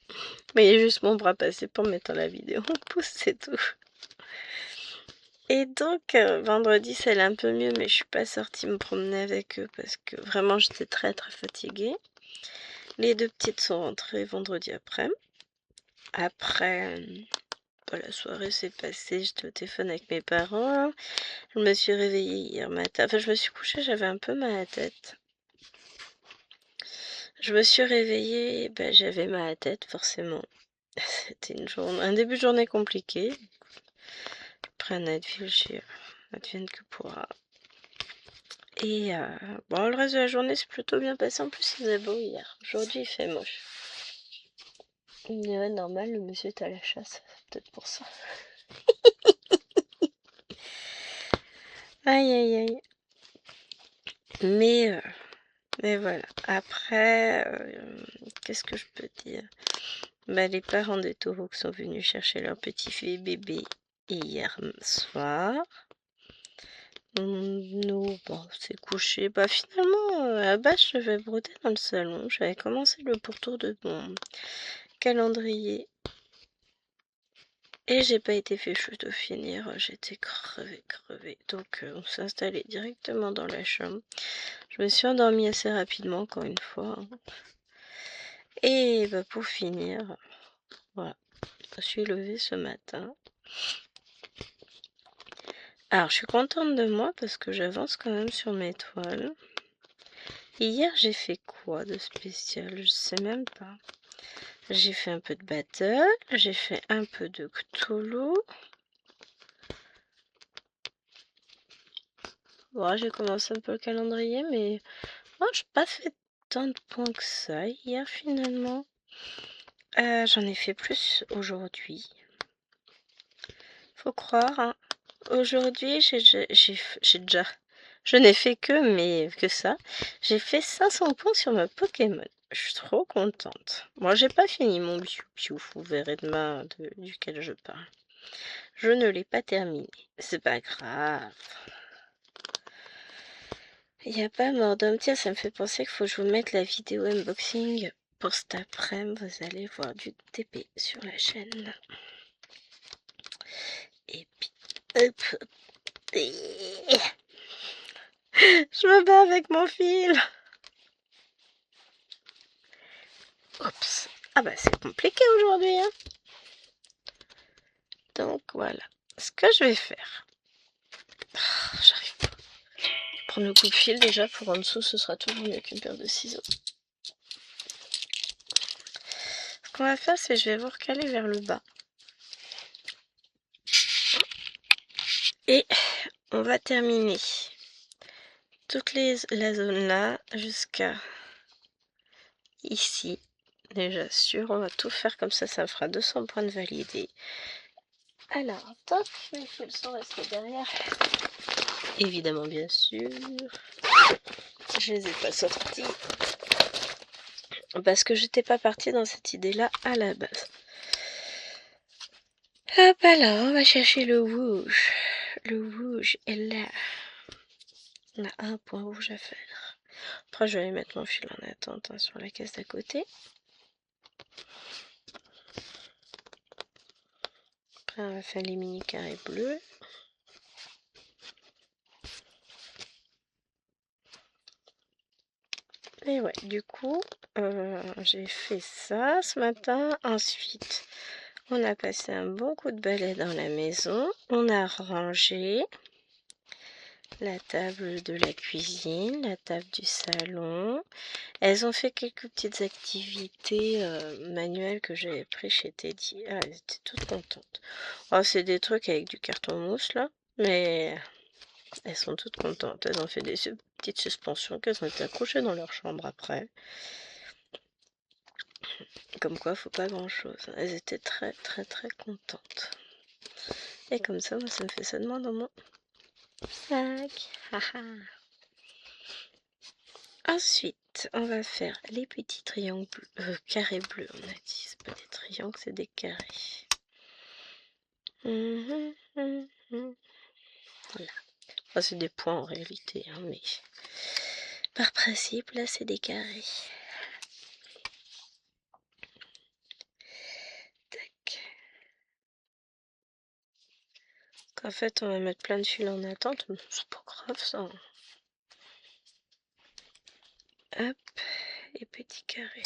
Vous voyez juste mon bras passer pour mettre la vidéo en pause, c'est tout. Et donc, vendredi, ça allait un peu mieux, mais je suis pas sortie me promener avec eux parce que vraiment, j'étais très très fatiguée. Les deux petites sont rentrées vendredi après. Après, la soirée s'est passée, j'étais au téléphone avec mes parents. Je me suis réveillée hier matin. Enfin, je me suis couchée, j'avais un peu mal à la tête. Je me suis réveillée, ben, j'avais mal à la tête, forcément. C'était un début de journée compliqué. Après un Advil, advienne que pourra. Et bon, le reste de la journée c'est plutôt bien passé. En plus, il faisait beau hier. Aujourd'hui, il fait moche. Ouais, normal, le monsieur est à la chasse. Peut-être pour ça. Aïe, aïe, aïe. Mais voilà. Après, qu'est-ce que je peux dire? Bah, les parents des taureaux qui sont venus chercher leur petit bébé hier soir. Nous, bon, c'est couché. Bah, finalement, à la base, je devais broder dans le salon. J'avais commencé le pourtour de mon calendrier. Et j'ai pas été fichue de finir. J'étais crevée. Donc, on s'est installé directement dans la chambre. Je me suis endormie assez rapidement, encore une fois. Et bah, pour finir, voilà. Je me suis levée ce matin. Alors, je suis contente de moi parce que j'avance quand même sur mes toiles. Hier, j'ai fait quoi de spécial? Je sais même pas. J'ai fait un peu de battle, j'ai fait un peu de Cthulhu. Bon, j'ai commencé un peu le calendrier, mais moi, je n'ai pas fait tant de points que ça hier finalement. J'en ai fait plus aujourd'hui. Faut croire, hein. Aujourd'hui, je n'ai fait que ça. J'ai fait 500 points sur ma Pokémon. Je suis trop contente. Moi, j'ai pas fini mon Piou, vous verrez demain duquel je parle. Je ne l'ai pas terminé. C'est pas grave. Il n'y a pas mort d'homme. Tiens, ça me fait penser qu'il faut que je vous mette la vidéo unboxing pour cet après-midi. Vous allez voir du TP sur la chaîne. Et puis, hop. Je me bats avec mon fil. Oups. Ah bah c'est compliqué aujourd'hui, hein. Donc voilà. Ce que je vais faire. J'arrive pas. Je vais prendre le coupe-fil déjà pour en dessous. Ce sera toujours mieux qu'une paire de ciseaux. Ce qu'on va faire, c'est que je vais vous recaler vers le bas. Et on va terminer toute la zone là jusqu'à ici. Déjà sûr, on va tout faire comme ça fera 200 points de validé. Alors, top, mes fils sont restés derrière. Évidemment, bien sûr. Je les ai pas sortis. Parce que j'étais pas partie dans cette idée-là à la base. Hop là, on va chercher le rouge. Le rouge est là. On a un point rouge à faire. Après, je vais aller mettre mon fil en attente, hein, sur la caisse d'à côté. Après, on va faire les mini carrés bleus. Et ouais, du coup, j'ai fait ça ce matin. Ensuite, on a passé un bon coup de balai dans la maison. On a rangé la table de la cuisine, la table du salon. Elles ont fait quelques petites activités manuelles que j'avais pris chez Teddy. Ah, elles étaient toutes contentes. Oh, c'est des trucs avec du carton mousse là, mais elles sont toutes contentes. Elles ont fait des petites suspensions qu'elles ont été accrochées dans leur chambre après. Comme quoi, faut pas grand chose. Elles étaient très très très contentes. Et comme ça, moi, ça me fait ça de moi dans mon sac. Ensuite, on va faire les petits triangles carrés bleus, on a dit. C'est pas des triangles, c'est des carrés. Voilà. Enfin, c'est des points en réalité, hein, mais par principe, là, c'est des carrés. Tac. En fait, on va mettre plein de fils en attente, mais c'est pas grave ça. Hop, et petits carrés.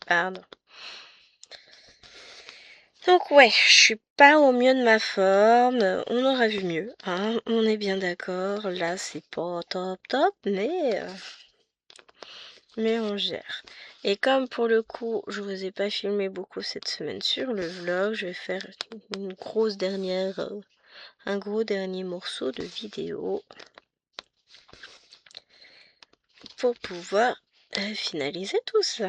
Pardon. Donc ouais, je suis pas au mieux de ma forme, on aura vu mieux, hein, on est bien d'accord, là c'est pas top top, mais on gère. Et comme pour le coup, je vous ai pas filmé beaucoup cette semaine sur le vlog, je vais faire une grosse dernière, un gros dernier morceau de vidéo pour pouvoir finaliser tout ça.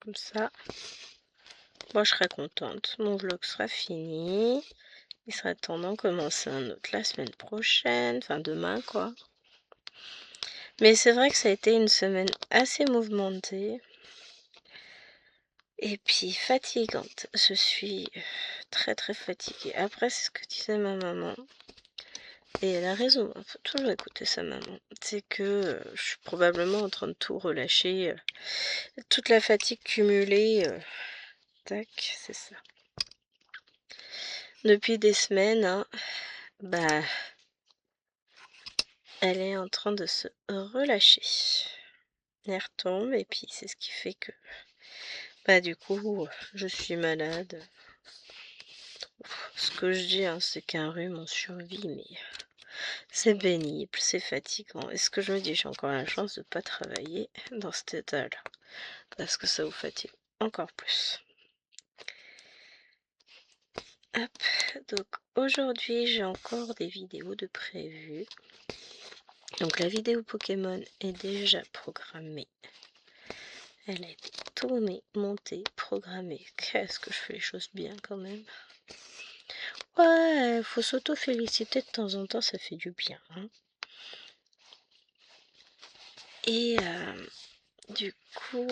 Comme ça, moi je serai contente, mon vlog sera fini. Il sera temps d'en commencer un autre la semaine prochaine, enfin demain quoi. Mais c'est vrai que ça a été une semaine assez mouvementée. Et puis fatigante. Je suis très très fatiguée. Après, c'est ce que disait ma maman. Et elle a raison, il faut toujours écouter sa maman. C'est que je suis probablement en train de tout relâcher. Toute la fatigue cumulée. Tac, c'est ça. Depuis des semaines, hein, bah, elle est en train de se relâcher. Elle retombe et puis c'est ce qui fait que bah du coup je suis malade. Ce que je dis hein, c'est qu'un rhume on survit mais c'est pénible, c'est fatigant. Et ce que je me dis, j'ai encore la chance de ne pas travailler dans cet état-là parce que ça vous fatigue encore plus. Hop, donc aujourd'hui j'ai encore des vidéos de prévues. Donc la vidéo Pokémon est déjà programmée. Elle a été tournée, montée, programmée. Qu'est-ce que je fais les choses bien quand même. Ouais, faut s'auto-féliciter de temps en temps, ça fait du bien. Hein. Et du coup,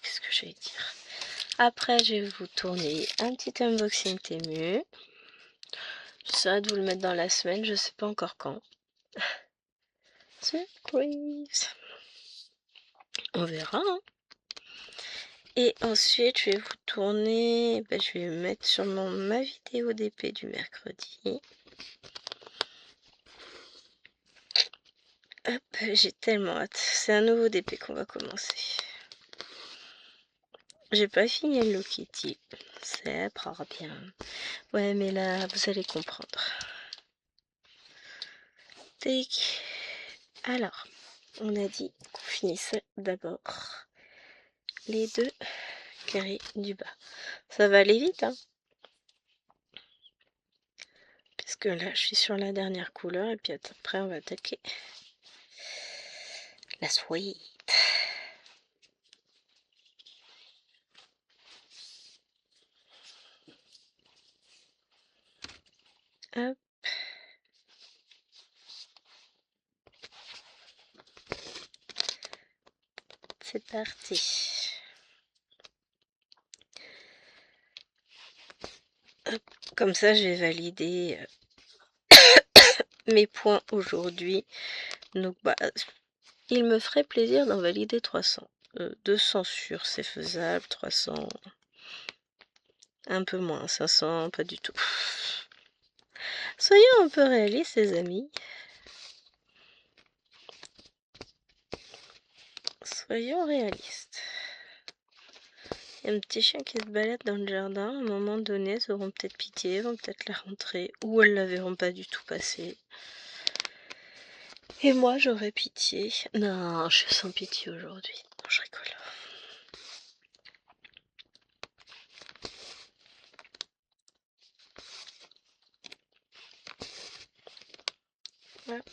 qu'est-ce que je vais dire? Après, je vais vous tourner un petit unboxing Temu. J'essaierai de vous le mettre dans la semaine, je sais pas encore quand. Surprise! On verra. Hein. Et ensuite, je vais vous tourner, je vais mettre sûrement ma vidéo d'épée du mercredi. Hop, j'ai tellement hâte. C'est un nouveau DP qu'on va commencer. J'ai pas fini Hello Kitty. C'est pas bien. Ouais, mais là, vous allez comprendre. Tac. Alors, on a dit qu'on finissait d'abord les deux carrés du bas. Ça va aller vite, hein. Puisque là, je suis sur la dernière couleur et puis après, on va attaquer la suite. Hop. C'est parti. Hop. Comme ça, je vais valider mes points aujourd'hui. Donc, il me ferait plaisir d'en valider 300. 200 sûrs, c'est faisable. 300, un peu moins. 500, pas du tout. Soyons un peu réalistes, les amis. Soyons réalistes. Il y a un petit chien qui se balade dans le jardin. À un moment donné, ils auront peut-être pitié, ils vont peut-être la rentrer. Ou elles la verront pas du tout passer. Et moi, j'aurais pitié. Non, je suis sans pitié aujourd'hui. Non, je rigole. Hop.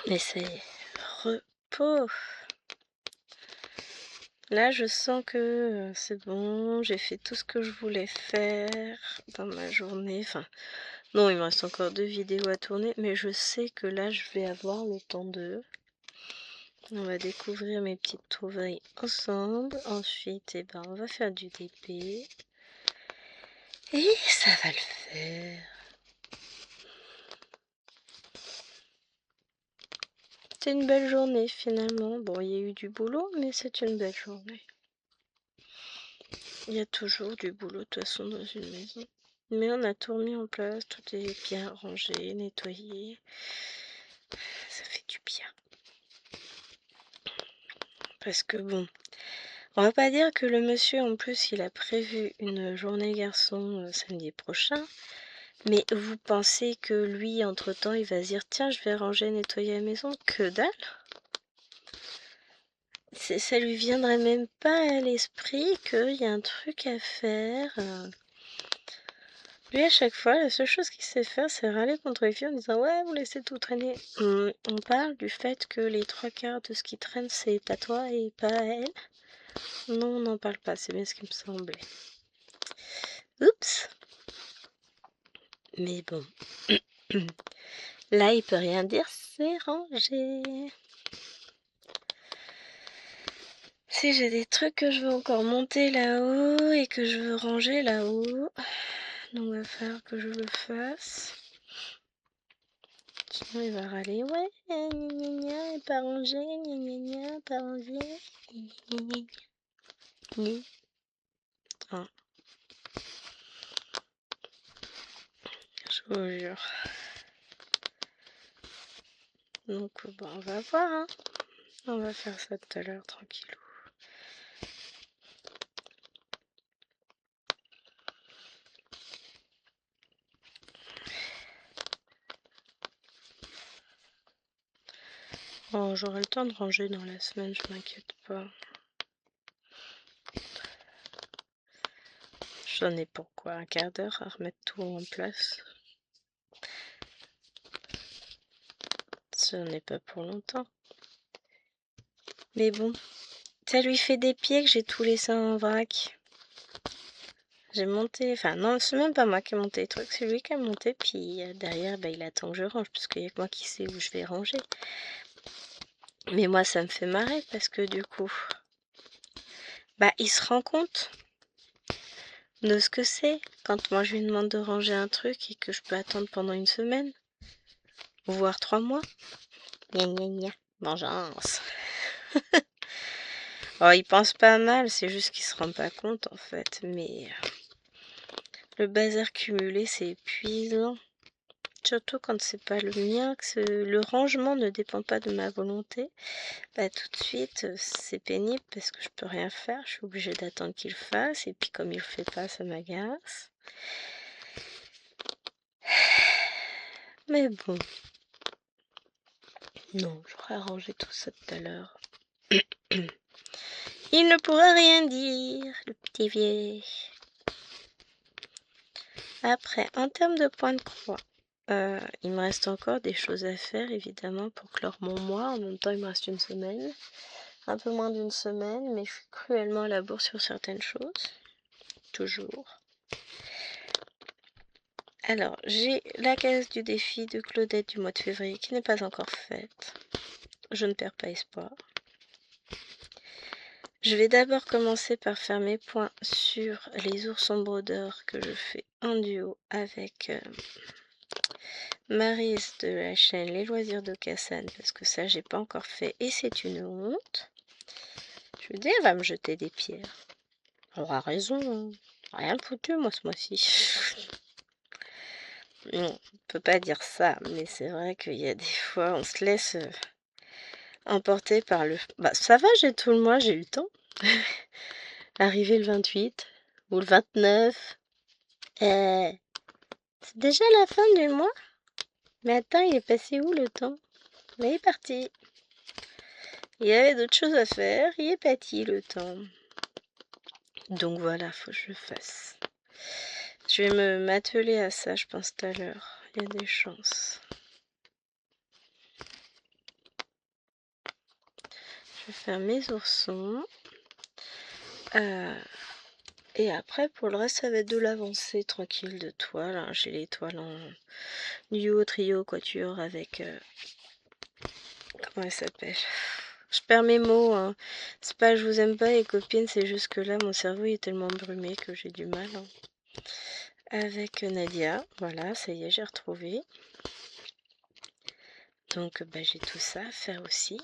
Mais ça y est. Repos. Là, je sens que c'est bon. J'ai fait tout ce que je voulais faire dans ma journée. Enfin, non, il me reste encore 2 vidéos à tourner. Mais je sais que là, je vais avoir le temps de... On va découvrir mes petites trouvailles ensemble. Ensuite, eh ben, on va faire du DP. Et ça va le faire. C'est une belle journée finalement. Bon, il y a eu du boulot, mais c'est une belle journée. Il y a toujours du boulot de toute façon dans une maison. Mais on a tout remis en place, tout est bien rangé, nettoyé. Ça fait du bien. Parce que bon, on va pas dire que le monsieur en plus il a prévu une journée garçon samedi prochain. Mais vous pensez que lui, entre-temps, il va se dire « Tiens, je vais ranger, nettoyer la maison ». Que dalle! Ça lui viendrait même pas à l'esprit qu'il y a un truc à faire. Lui, à chaque fois, la seule chose qu'il sait faire, c'est râler contre les filles en disant « Ouais, vous laissez tout traîner ». On parle du fait que les 3/4 de ce qui traîne, c'est à toi et pas à elle. Non, on n'en parle pas, c'est bien ce qui me semblait. Oups! Mais bon... Là, il peut rien dire, c'est rangé. Si j'ai des trucs que je veux encore monter là-haut et que je veux ranger là-haut, donc il va falloir que je le fasse. Sinon il va râler, ouais, gna gna gna, pas rangé, gna gna gna, pas rangé, gna gna gna. Ah. Je vous jure. Donc bon, on va voir, hein. On va faire ça tout à l'heure, tranquillou. Oh, j'aurai le temps de ranger dans la semaine, je m'inquiète pas. J'en ai pour quoi, un quart d'heure à remettre tout en place. Ça n'en est pas pour longtemps. Mais bon, ça lui fait des pieds que j'ai tout laissé en vrac. J'ai monté, enfin non, c'est même pas moi qui ai monté les trucs, c'est lui qui a monté, puis derrière, bah, il attend que je range, parce qu'il y a que moi qui sais où je vais ranger. Mais moi, ça me fait marrer, parce que du coup, bah, il se rend compte de ce que c'est, quand moi je lui demande de ranger un truc et que je peux attendre pendant une semaine, voire 3 mois. Gna gna gna, vengeance. Oh, il pense pas mal, c'est juste qu'il se rend pas compte en fait, mais le bazar cumulé c'est épuisant. Surtout quand c'est pas le mien, que le rangement ne dépend pas de ma volonté, bah tout de suite c'est pénible parce que je peux rien faire, je suis obligée d'attendre qu'il le fasse, et puis comme il le fait pas, ça m'agace. Mais bon, non, j'aurais arrangé tout ça tout à l'heure. Il ne pourra rien dire, le petit vieil. Après, en termes de points de croix, il me reste encore des choses à faire, évidemment, pour clore mon mois. En même temps, il me reste une semaine. Un peu moins d'une semaine, mais je suis cruellement à la bourre sur certaines choses. Toujours. Alors, j'ai la case du défi de Claudette du mois de février qui n'est pas encore faite. Je ne perds pas espoir. Je vais d'abord commencer par faire mes points sur les ours en brodeur que je fais en duo avec Maryse de la chaîne Les Loisirs de Cassane, parce que ça, j'ai pas encore fait et c'est une honte. Je veux dire, elle va me jeter des pierres. Elle aura raison, hein. Rien foutu, moi, ce mois-ci. Non, on peut pas dire ça, mais c'est vrai qu'il y a des fois, on se laisse emporter par le... Bah, ça va, j'ai tout le mois, j'ai eu le temps. Arrivé le 28 ou le 29. C'est déjà la fin du mois? Mais attends, il est passé où le temps? Il est parti. Il y avait d'autres choses à faire, il est parti le temps. Donc voilà, faut que je le fasse. Je vais m'atteler à ça, je pense, tout à l'heure. Il y a des chances. Je vais faire mes oursons. Et après, pour le reste, ça va être de l'avancée tranquille de toile. Hein. J'ai les toiles en duo, trio, quatuor avec... comment elle s'appelle? Je perds mes mots. Hein. C'est pas je vous aime pas les copines, c'est juste que là, mon cerveau est tellement brumé que j'ai du mal. Hein. Avec Nadia, voilà, ça y est, j'ai retrouvé. Donc, bah, j'ai tout ça à faire aussi.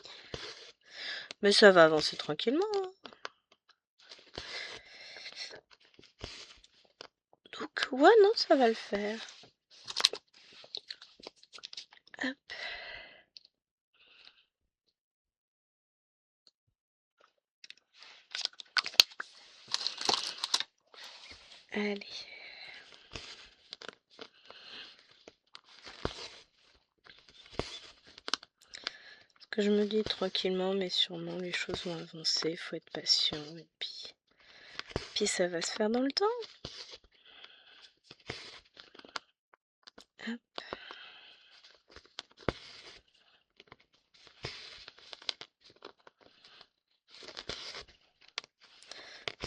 Mais ça va avancer tranquillement. Hein. Donc, ouais, non, ça va le faire. Hop. Allez. Ce que je me dis tranquillement, mais sûrement, les choses vont avancer. Il faut être patient. Et puis ça va se faire dans le temps. Hop.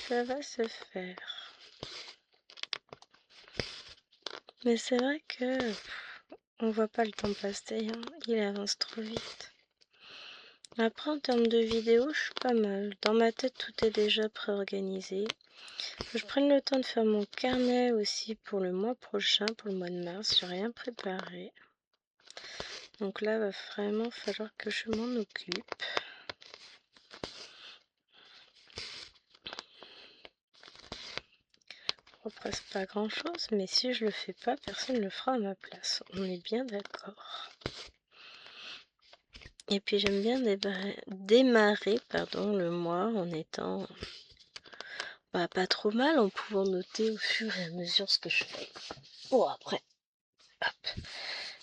Ça va se faire. Mais c'est vrai que on voit pas le temps passer. Hein. Il avance trop vite. Après, en termes de vidéos, je suis pas mal. Dans ma tête, tout est déjà préorganisé. Je prenne le temps de faire mon carnet aussi pour le mois prochain, pour le mois de mars. J'ai rien préparé. Donc là, va vraiment falloir que je m'en occupe. Presque pas grand chose, mais si je le fais pas, personne ne le fera à ma place. On est bien d'accord. Et puis j'aime bien démarrer le mois en étant pas trop mal, en pouvant noter au fur et à mesure ce que je fais. Bon, après, hop,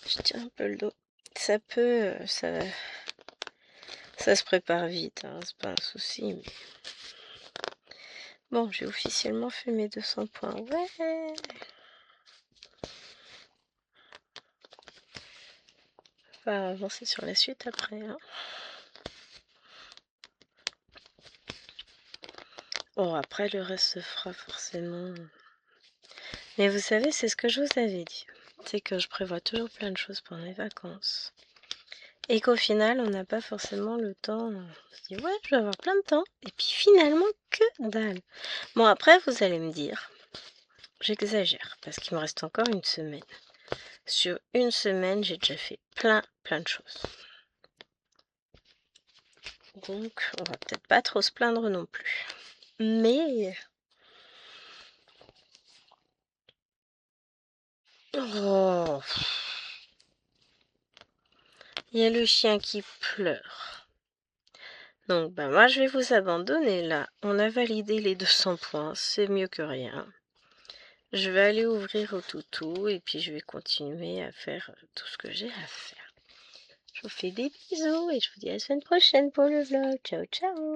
je tiens un peu le dos. Ça peut, ça se prépare vite, hein, c'est pas un souci. Mais... Bon, j'ai officiellement fait mes 200 points. Ouais! On va avancer sur la suite après. Hein. Bon, après, le reste se fera forcément. Mais vous savez, c'est ce que je vous avais dit. C'est que je prévois toujours plein de choses pendant les vacances. Et qu'au final, on n'a pas forcément le temps. On se dit, ouais, je vais avoir plein de temps. Et puis finalement, que dalle. Bon, après, vous allez me dire, j'exagère, parce qu'il me reste encore une semaine. Sur une semaine, j'ai déjà fait plein de choses. Donc, on va peut-être pas trop se plaindre non plus. Mais... Oh. Il y a le chien qui pleure. Donc, bah, moi, je vais vous abandonner là. On a validé les 200 points. C'est mieux que rien. Je vais aller ouvrir au toutou et puis je vais continuer à faire tout ce que j'ai à faire. Je vous fais des bisous et je vous dis à la semaine prochaine pour le vlog. Ciao, ciao!